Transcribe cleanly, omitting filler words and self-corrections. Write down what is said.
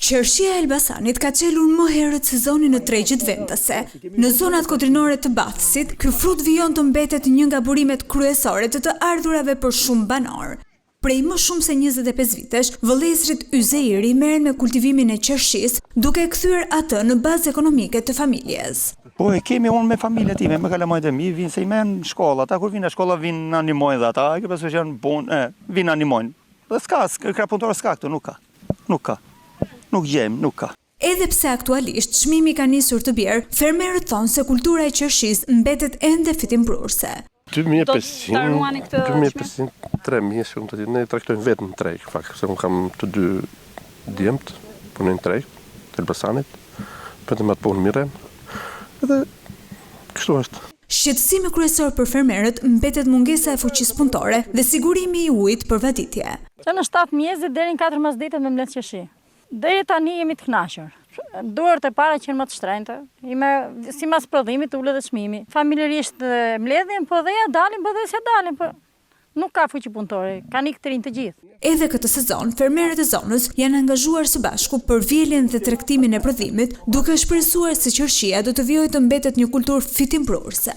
Qershia e Elbasanit ka çelur më herët sezonin në tregjet vendase. Në zonat kodrinore të Bathësit, ky frut vijon të mbetet një nga burimet kryesore të ardhurave për shumë banor. Prej më shumë se 25 vitesh, vëllezrit Yzeiri merren me kultivimin e qershisë, duke kthyer atë në bazë ekonomike të familjes. Po e kemi unë me familjen time, me kalamajt e mi, vinë se i men shkolla, ata kur vinë në shkolla vinë në animojnë dhe ata, e këpës që janë punë, vinë në animojnë. Dhe s'ka, krapuntorë s'ka këtu, nuk ka, nuk gjemë, nuk ka. Edhe pse aktualisht çmimi ka nisur të bjerë, fermerët thonë se kultura e qershisë mbetet ende fitimprurse. 2500, 3000 shumë të ne traktojmë vetë në treg, fakt, se unë kam të dy djemët, punojnë në treg, të Elbasanit, për të matë punë miren, edhe kështu është. Shqetësimi kryesor për fermerët mbetet mungesa e fuqisë punëtore dhe sigurimi i ujit për vaditje. Që në 7 mjesë deri në 14 ditë me mbledh qershi. Deri tani jemi të kënaqur. Duart e para qenë më të shtrenjta, sipas prodhimit ullet dhe çmimi. Familjarisht mbledhin, po dhe ja dalin, po dhe s'ja dalin, po nuk ka fuqi punëtore, kanë ikë të rinj të gjithë. Edhe këtë sezon, fermerët e zonës janë angazhuar së bashku për vjeljen dhe tregtimin e prodhimit, duke shpresuar se qershia do të vijojë të mbetet një kulturë fitimprurse.